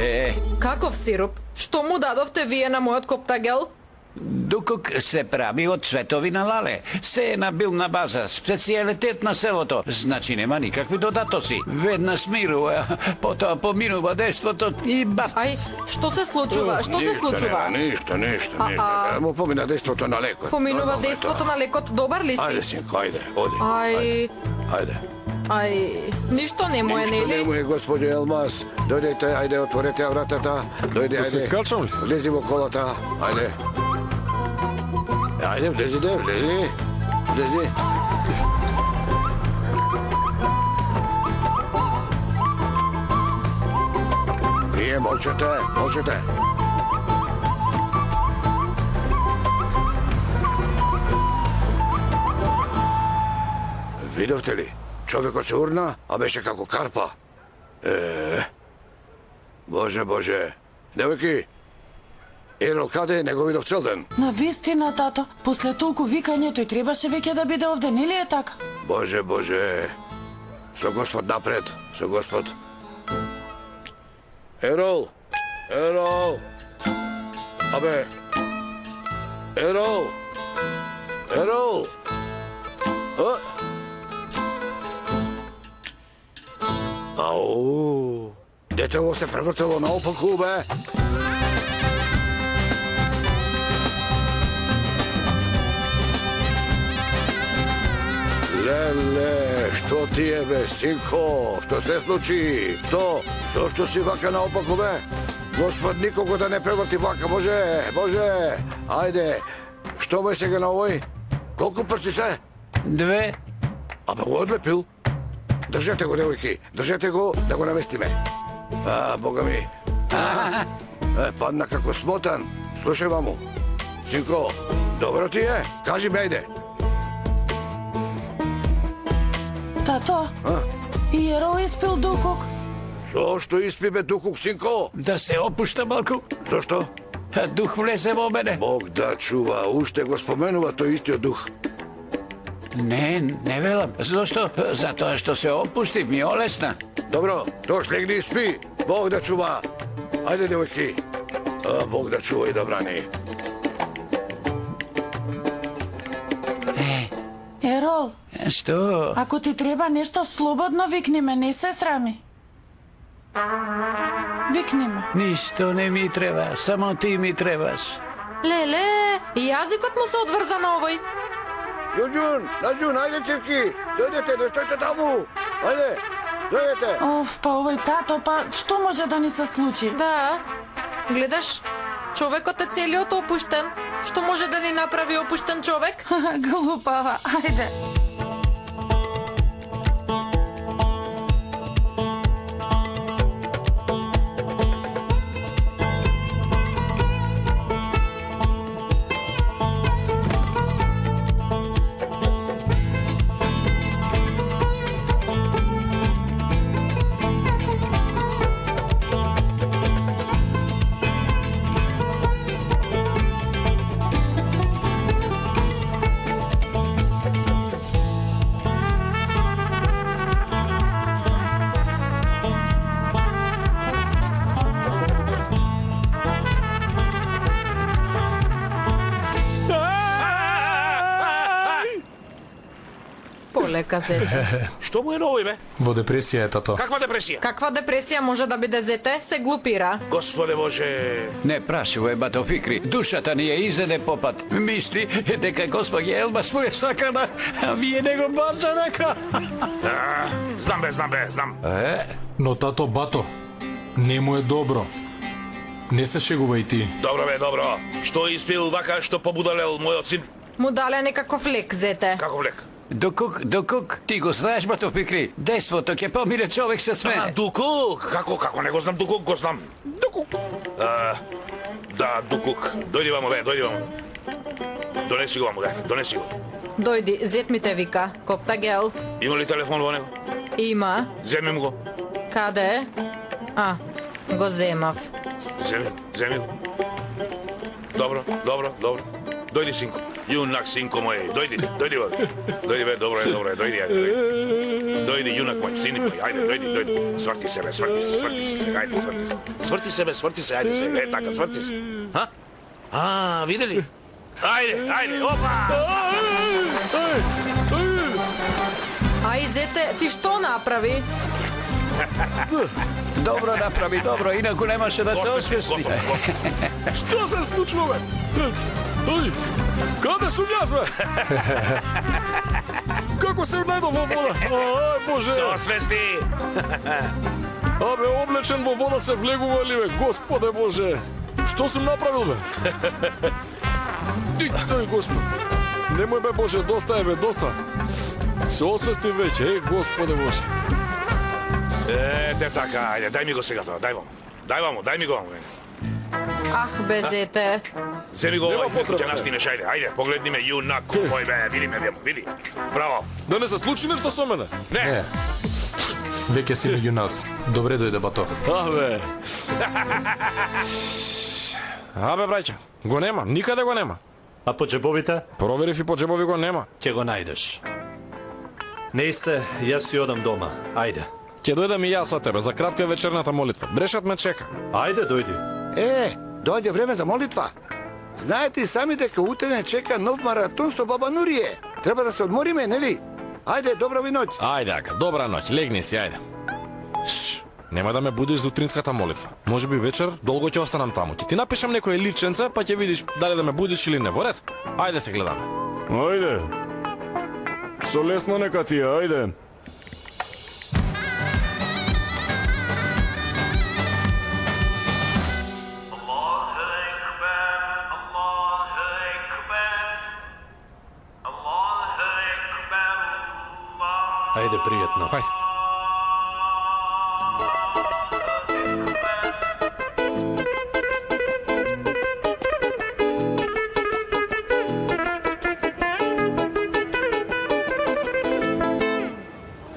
Каков сируп? Што му дадовте вие на мојот Коптагел? Дукук се прави од цветови на лале. Се е на билна база, специјалитет на селото. Значи нема никакви додатоци. Веднаш мирува, потоа поминува деспото и баф. Ај, што се случува? Што се случува? Ништо. Му помина дејството на лекот. Поминува дејството на лекот, добар ли си? Ајде, синко, ајде, оди. Ајде. Ништо не му е, Ништо нели? не му е, господи Елмаз. Дојдете, ајде, отворете ја вратата. Дојде, Да се ајде. качам ли? Влези во колата, ајде. Ајде, влези. Вие молчете. Видовте ли? Човекот се урна, а беше како карпа. Боже. Девојки, Ерол каде е? Не го видов цел ден. На вистина, тато, после толку викање тој требаше веќе да биде овде, нели е така? Боже. Со Господ напред, со Господ. Ерол! Абе! Ерол! Ау! Детево се превртело наопаку, бе! Леле, што ти е, бе, синко? Што се случи? Што? Зошто си вака наопаку, бе? Господ никого да не преврти вака, Боже! Ајде, што бе сега на овој? Колку прсти се? 2. Абе, го одлепил? Држете го, девојки, држете го да го наместиме. Бога ми. Падна како смотан. Слушај, маму. Синко, добро ти е? Кажи ми, ајде. Тато, и Ерол испил дукук. Зошто испи, бе, дукук, синко? Да се опушта малку. Зошто? Дух влезе во мене. Бог да чува, уште го споменува тој истиот дух. Не велам. Зошто? Затоа што се опушти, ми олесна. Добро, тош легни и спи. Бог да чува. Ајде, девојки. Бог да чува и да брани. Ерол, Што? ако ти треба нешто слободно викни ме, не се срами. Викни ме. Ништо не ми треба, само ти ми требаш. Леле, јазикот му се одврза на овој. Наđun, ајде, цивки. Дојдете, не стојте таму. Ајде, дојдете. Па овој тато, што може да ни се случи? Да, гледаш, човекот е целиот опуштен. Што може да ни направи опуштен човек? Глупава, ајде. Полека, зете. Што му е на овој, бе? Во депресија е, тато. Каква депресија? Каква депресија може да биде, зете? Се глупира. Господе Боже. Не прашувај, бато Фикри. Душата ни ја изеде попат. Мисли дека господја Елмаз му е сакана, а вие не го бавте дека. Знам. Но тато, бато, не му е добро. Не се шегувај ти. Добро, бе, добро. Што испил вака, што побудалел мојот син? Му дале некаков лек, зете. Каков лек? Дукук, ти го знаеш, бато Фикри. Деспото ќе помине човек се смене. Дукук? Како не го знам, Дукук го знам. Дукук. Да, Дукук. Дојди вамо, бе, дојди вамо. Донеси го вамо, донеси го. Дојди, зет ми те вика, Коптагел. Има ли телефон во него? Има. Земи му го. Каде? Го земав. Земи го. Добро. Дојди, синко. Јунак, синко мој. Дојди, бе, добро е, дојди. Дојди, јунак мој, синик мој, ајде, дојди. Сврти се, ајде, сврти се, ајде се. Така, сврти се. Видели? Ајде, опа! Ај, зете, ти што направи? Добро направи, добро, инаку немаше да се освести. Што се случува, бе? Ај, каде сум јас, бе? Како се најдов во вода? Ај, Боже! Се освести! Абе, облечен во вода се влегува ли, бе? Господе Боже! Што сум направил, бе? Тој, Господ! Немој, бе, Боже, доста е, бе, доста! Се освести веќе, Господе Боже! Ете така, ајде, дај ми го сега тоа, дај ми го. Ах, бе, зете. Земи го овој, ќе настинеш, ајде, погледни ме, јунаку мој, бе, види. Браво. Да не се случи нешто со мене? Не. Веќе си меѓу нас. Добре дојде Бато. Абе, браќа, го нема, никаде го нема. А по джебовите? Проверив и по джебови го нема. Ќе го најдеш. Не се, јас си одам дома. Ајде. Ќе дојдам и јас со тебе, за кратко е вечерната молитва. Брешат ме чека. Ајде, дојди. Дојде време за молитва. Знаете и сами дека утре не чека нов маратон со баба Нурие. Треба да се одмориме, нели? Ајде, добра ви ноќ. Ајде, ака, добра ноќ, легни си, ајде. Нема да ме будиш за утринската молитва. Може би вечер долго ќе останам таму. Ќе ти напишам некое ливченце, па ќе видиш дали да ме будиш или не. Во ред? Ајде се гледаме. Ајде. Со лесно нека ти, ајде. Ајде, пријатно. Ајде.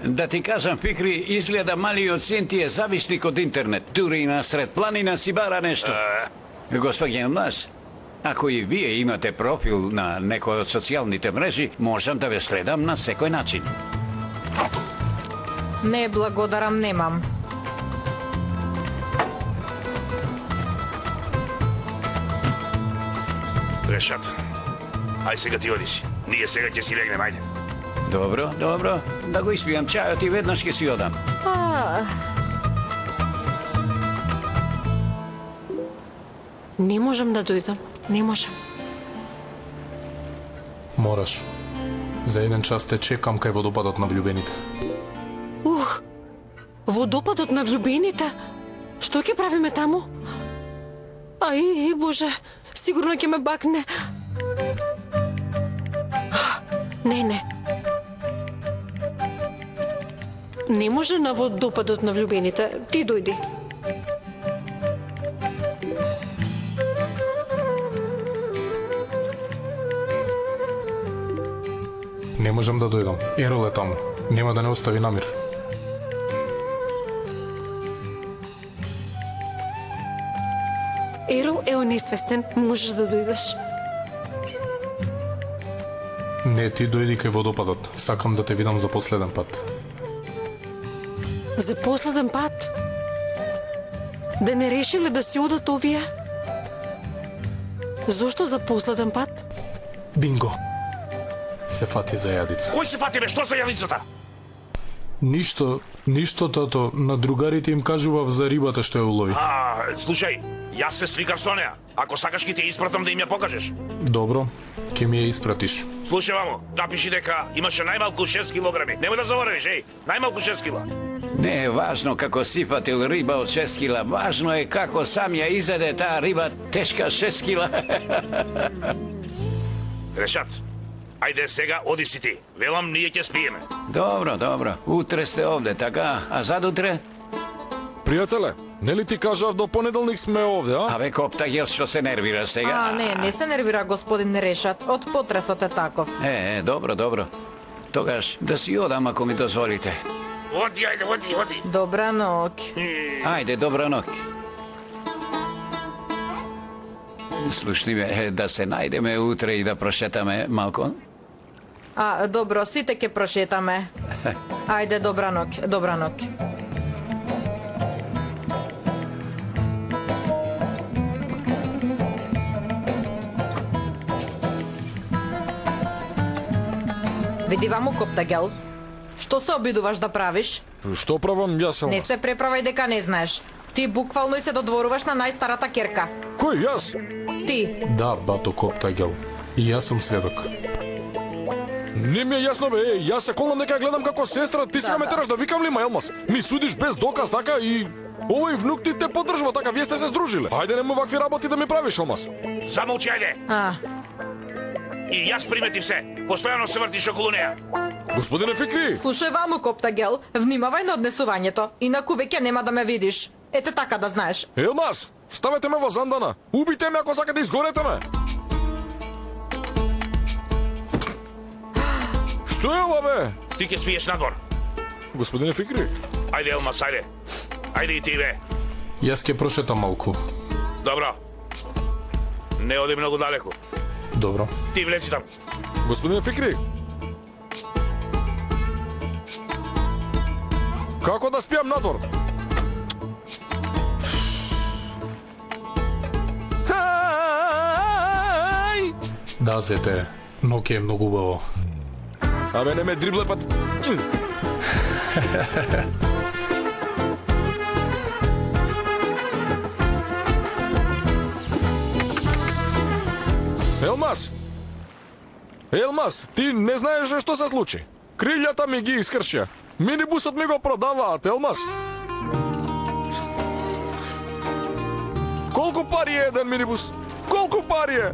Да ти кажам, Фикри, изгледа малиот син ти е зависник од интернет. Дури и насред планина си бара нешто. Господин Млас, ако и вие имате профил на некој од социјалните мрежи, можам да ве следам на секој начин. Не, благодарам, немам. Решат. Ај сега ти одиш. Ние сега ќе си легнем, ајде. Добро, да го испијам чајот и веднаш ќе си одам. Не можам да дојдам. Не можам. Мораш. За еден час те чекам кај водопадот на влюбените. Водопадот на влюбените? Што ќе правиме таму? Ај, Боже, сигурно ќе ме бакне. Не. Не може на водопадот на влюбените. Ти дојди. Не можам да дојдам. Ерол е таму. Нема да не остави намир. Ерол е онесвестен. Можеш да дојдеш. Не, ти дојди кај водопадот. Сакам да те видам за последен пат. За последен пат? Да не решиле да си одат овие? Зошто за последен пат? Бинго. Се фати за јадица. Кој се фати, бе? Што за јадицата? Ништо, тато. На другарите им кажував за рибата што ја улови. Слушај, јас се свикав со неа. Ако сакаш ќе те испратам да им ја покажеш. Добро, ќе ми ја испратиш. Слушај, мамо, напиши дека имаше најмалку 6 килограми. Немој да заборавиш, најмалку 6 кила. Не е важно како си фатил риба од 6 кила, важно е како сам ја изеде таа риба тешка 6 кила. Решат, ајде сега оди си ти. Велам, ние ќе спиеме. Добро. Утре сте овде, така? А задутре? Пријателе, нели ти кажав до понеделник сме овде, а? Абе, Коптагел, што се нервира сега? Не се нервира господин Решат. Од потресот е таков. Добро. Тогаш да си одам ако ми дозволите. Оди. Добра ноќ. Ајде, добра ноќ. Слушни ме, да се најдеме утре и да прошетаме малку. Добро, сите ќе прошетаме. Ајде, добра ноќ. Види ваму Коптагел. Што се обидуваш да правиш? Што правам јас, Не Елмас? се преправај дека не знаеш. Ти буквално и се додворуваш на најстарата керка. Кој јас? Ти. Да, бато Коптагел. И јас сум сведок. Не ми е јасно, бе, јас се колам дека ја гледам како сестра, ти сега ме тераш да викам ли, Елмас? Ми судиш без доказ, така, и овој внук ти те поддржува, така, вие сте се здружиле. Ајде, нему вакви работи да ми правиш, Елмас. Замолчи, ајде. И јас приметив се. Постојано се вртиш околу неа. Господине Фикри. Слушај ваму Коптагел, внимавај на однесувањето, инаку веќе нема да ме видиш. Ете така да знаеш. Елмас, ставете ме во зандана. Убите ме ако сакате, изгорете ме. Што е ова, бе? Ти ќе спиеш надвор. Господине Фикри. Ајде, Елмас, ајде. Ајде и ти, бе. Јас ќе прошетам малку. Добро. Не оди многу далеку. Добро. Ти влези там. Господине Фикри. Како да спијам надвор? Да, зете, но ке е многу убаво. Абе, не ме дрибле пат. Елмас! Елмас, ти не знаеш што се случи. Крилјата ми ги искршија. Минибусот ми го продаваат, Елмас. Колку пари е еден минибус? Колку пари е?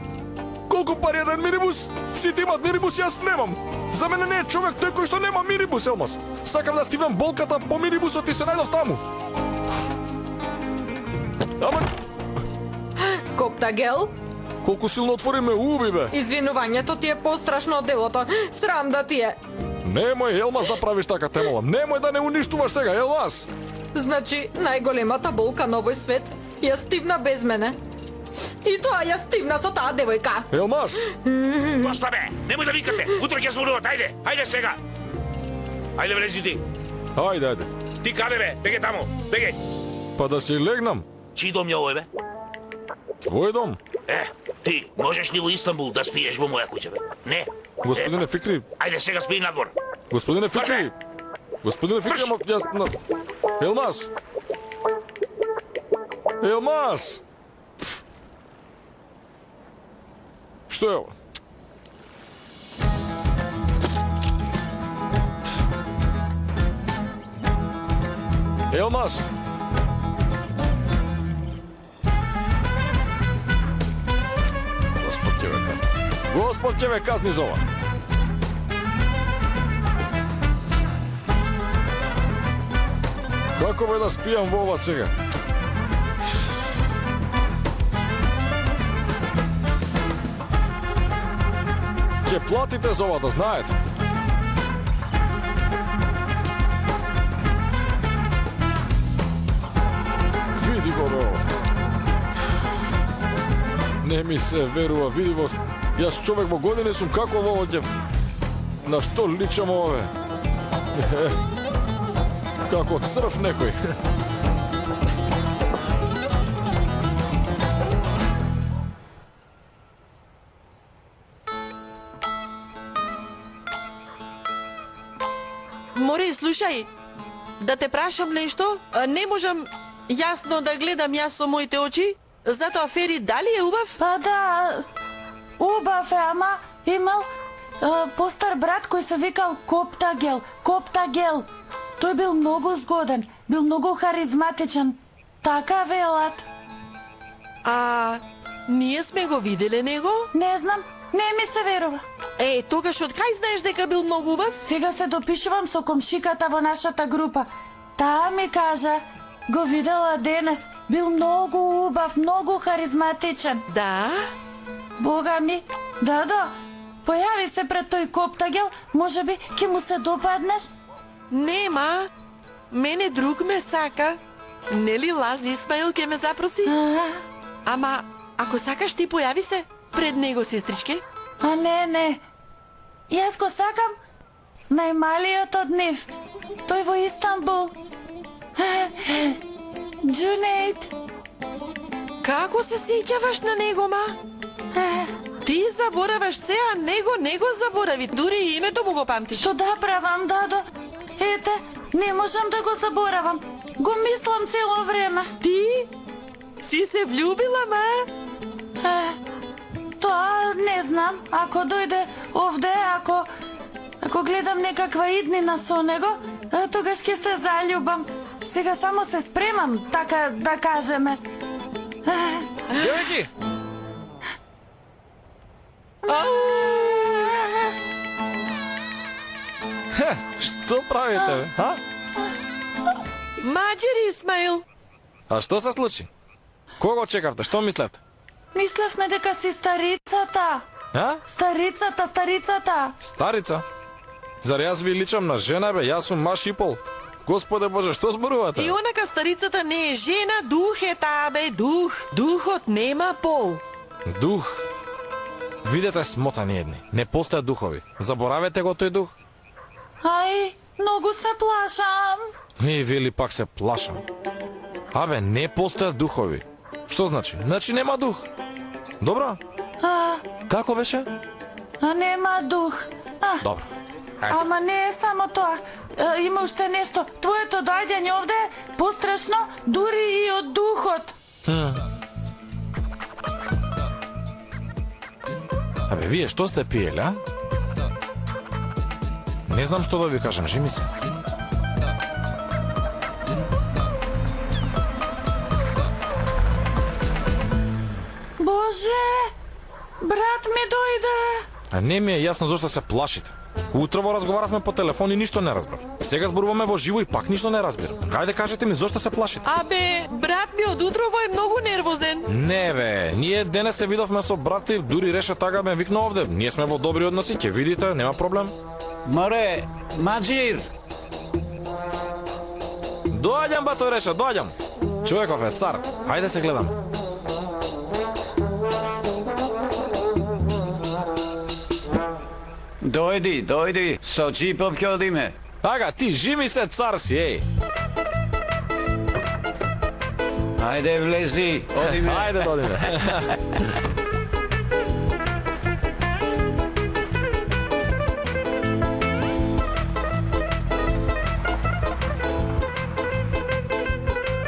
Колку пари е еден минибус? Сите имат минибус, јас немам. За мене не е човек тој кој што нема минибус, Елмас. Сакам да стигнам болката по минибусот и се најдов таму. Ама... Коптагел? Колку силно отвори ме уби, бе. Извинувањето ти е пострашно од делото. Срам да ти е. Немој, Елмас, да правиш така, те молам. Немој да не уништуваш сега, Елмас. Значи, најголемата болка на овој свет ја стивна без мене. И тоа ја стивна со таа девојка. Елмас! Башта, бе! Немој да викате! Утре ќе зборуват, ајде! Ајде сега! Ајде, влези ти! Ајде, ајде. Ти каде, бе? Бегај таму! Бегај! Па да си легнам. Чиј дом е овој, бе? Твој дом? Ти, можеш ли во Истанбул да спиеш во моја куќа, бе? Не? Господине Фикри. Ајде сега спи надвор. Господине Фикри. Господине Фикри, ама јас... Елмас! Елмас! Што е ова? Елмас! Господ ќе ве казни. Господ ќе ве казни за ова. Како бе да спијам во ова сега? Ќе платите за ова, да знаете. Види го, бе, ова. Не ми се верува, види го. Јас човек во години сум како во овоќе. На што личам ове? Како црв некој. Море, слушај, да те прашам нешто? Не можам јасно да гледам јас со моите очи, затоа Фери дали е убав? Па да, убав е, ама имал постар брат кој се викал Коптагел. Коптагел. Тој бил многу згоден, бил многу харизматичен. Така велат. А ние сме го виделе него? Не знам, не ми се верува. Тогаш од кај знаеш дека бил многу убав? Сега се допишувам со комшиката во нашата група. Таа ми кажа, го видела денес, бил многу убав, многу харизматичен. Да? Бога ми, да. Појави се пред тој Коптагел, може би ќе му се допаднеш? Нема, мене друг ме сака. Нели Лази Исмаил ќе ме запроси? Ама, ако сакаш ти појави се пред него, сестричке. А не. Јас го сакам најмалиот од нив. Тој во Истанбул. Джунейд. Како се сеќаваш на него, ма? Ти забораваш се, а не го заборави. Дури и името му го памтиш. Што да правам, Дадо? Ете, не можам да го заборавам. Го мислам цело време. Ти си се влюбила, ма? Тоа не знам. Ако дојде овде, ако гледам некаква иднина со него, тогаш ќе се заљубам. Сега само се спремам, така да кажеме. Девојки! Што правите, бе? А? Маџери, Исмаил! А што се случи? Кого чекавте? Што мислевте? Мислевме дека си старицата. А? Старицата. Старица? Зар јас ви личам на жена, бе? Јас сум маш и пол. Господе Боже, што зборувате? И онака старицата не е жена, дух е таа, бе, дух. Духот нема пол. Дух? Видете смотани едни. Не постојат духови. Заборавете го тој дух. Ај, многу се плашам. И вели пак се плашам. Абе, не постојат духови. Што значи? Значи нема дух. Добро? Како беше? Нема дух. Добро. Ама не е само тоа. Има уште нешто. Твоето доаѓање овде е пострашно, дури и од духот. Абе, вие што сте пиеле, а? Не знам што да ви кажам, жими се. Боже, брат ми дојде. А не ми е јасно зошто се плашите. Утрово разговаравме по телефон и ништо не разбрав. Сега зборуваме во живо и пак ништо не разбирам. Хајде кажете ми зошто се плашите. Абе, брат ми од утрово е многу нервозен. Не бе, ние денес се видовме со брат и дури реше тага ме викна овде. Ние сме во добри односи, ќе видите, нема проблем. Море, Маџир! Доаѓам, бато реше, доаѓам. Човеков е цар, хајде се гледаме. Дојди, со джипом ќе одиме. Ага, ти жими се цар си, еј. Хајде влези, одиме. Хајде да одиме.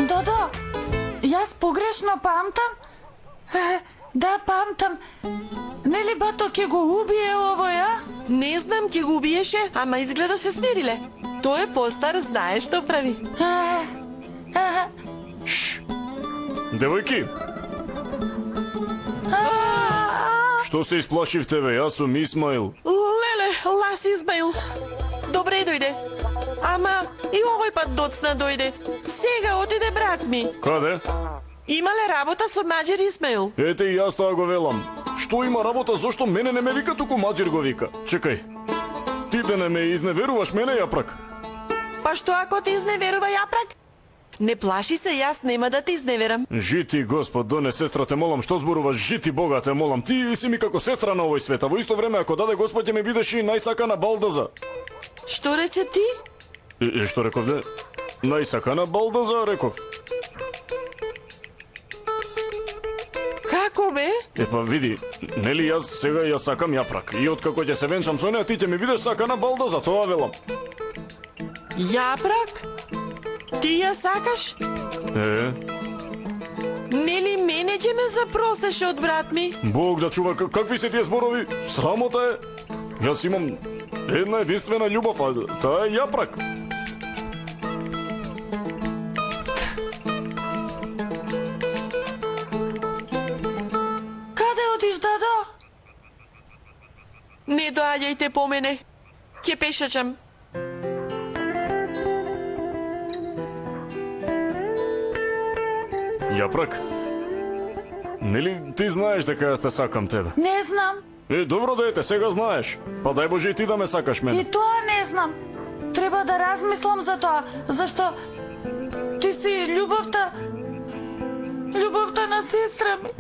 Додо, јас погрешно памтам? Да, памтам. Нели бато ќе го убие овој, а? Не знам, ќе го убиеше, ама изгледа се смириле. Тој е постар, знае што прави. Девојки! Што се исплашивте, бе? Јас сум Исмаил. Леле, лас Исмаил. Добре дојде. Ама и овој пат доцна дојде. Сега отиде брат ми. Каде? Имале работа со Маџер Исмаил. Ете и јас тоа го велам. Што има работа, зошто мене не ме вика, туку Маџир го вика? Чекај. Ти да не ме изневеруваш мене, Јапрак? Па што ако ти изневерува Јапрак? Не плаши се, јас нема да те изневерам. Жити, Господ, доне, сестра, те молам, што зборуваш? Жити, Бога, те молам. Ти си ми како сестра на овој свет, а во исто време, ако даде Господ, ќе ми бидеш и најсакана балдаза. Што рече ти? Што рековте? Најсакана балдаза, реков. Како бе? Епа види, нели јас сега ја сакам Јапрак и откако ќе се венчам со неа, ти ќе ми бидеш сакана балдаза, тоа велам. Јапрак? Ти ја сакаш? Нели мене ќе ме запросеше од брат ми? Бог да чува, какви се тие зборови? Срамота е. Јас имам една единствена љубов, а таа е Јапрак. Каде одиш, Дадо? Не доаѓајте по мене. Ќе пешачам. Јапрак, нели ти знаеш дека јас те сакам тебе? Не знам. Добро дете, сега знаеш. Па дај Боже и ти да ме сакаш мене. И тоа не знам. Треба да размислам за тоа, зашто ти си љубовта на сестра ми.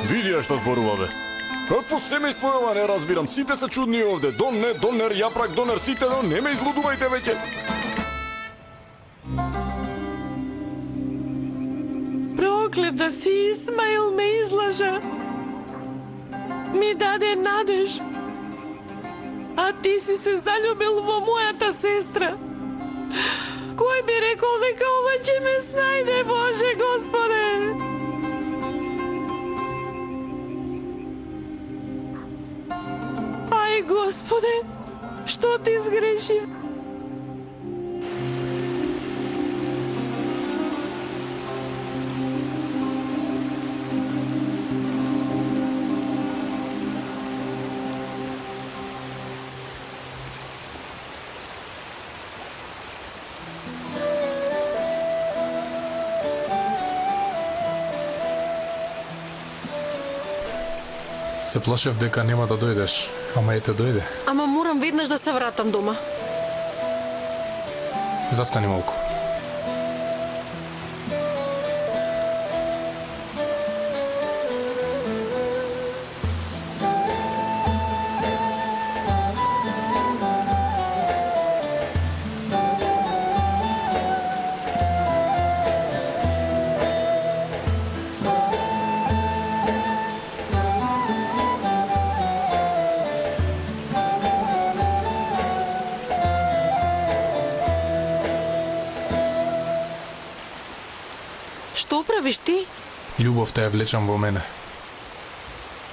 Види ја што зборува, бе. Какво семејство е ова, не разбирам. Сите се чудни овде. Донер, Јапрак, Донер, сите, но не ме излудувајте веќе. проклета си, Исмаил ме излажа. Ми даде надеж. А ти си се заљубил во мојата сестра. Кој би рекол дека ова ќе ме снајде, Боже Господе? Ај, Господе, што ти сгрешив? Се плашев дека нема да дојдеш, ама ете дојде. Ама морам веднаш да се вратам дома. Застани малку. Што правиш ти? Љубовта ја влечам во мене.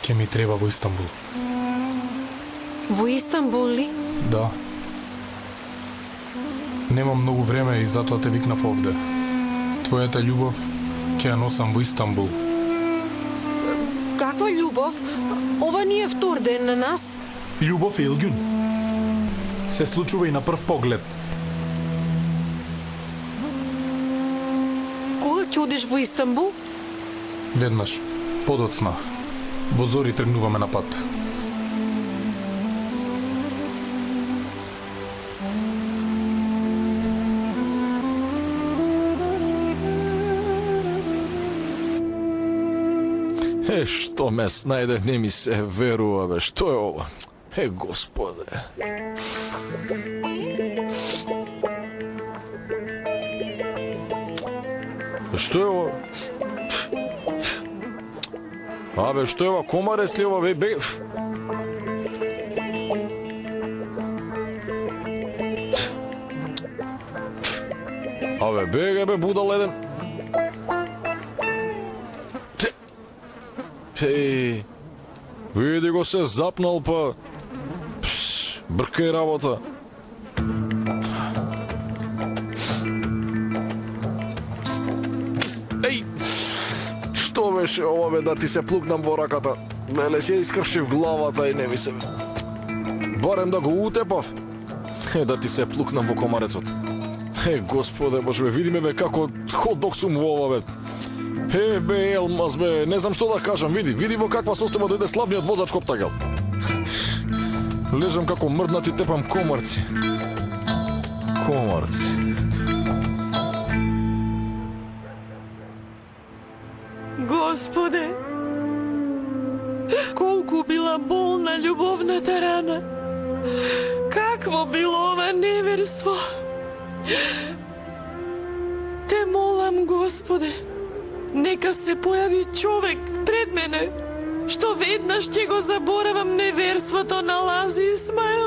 Ке ми треба во Истанбул. Во Истанбул ли? Да. Немам многу време и затоа те викнав овде. Твојата љубов ќе ја носам во Истанбул. Каква љубов? Ова не е втор ден на нас. Љубов, Илгюн, се случува и на прв поглед. Кога ќе одиш во Истанбул? Веднаш, подоцна. Во зори тргнуваме на пат. Што ме снајде, не ми се верува, бе. Што е ова? Господе. Што е ова? Абе, што е ова? Комарец ли ова, бе? Абе, бега, бе, будал еден. Види го се запнал, па... Бркај работа. Што беше ова, бе, да ти се плукнам во раката? Леле, се искршив главата и не ми се... Барем да го утепав. Да ти се плукнам во комарецот. Господе Боже, бе, видиме, бе, како хот-дог сум во ова, бе. Бе, Елмаз, бе, не знам што да кажам, види во каква состојба дојде славниот возач Коптагел. Лежам како мрднат и тепам комарци. Комарци. Господе, колку била болна љубовната рана. Какво било ова неверство? Те молам, Господе, нека се појави човек пред мене, што веднаш ќе го заборавам неверството на Лази Исмаил.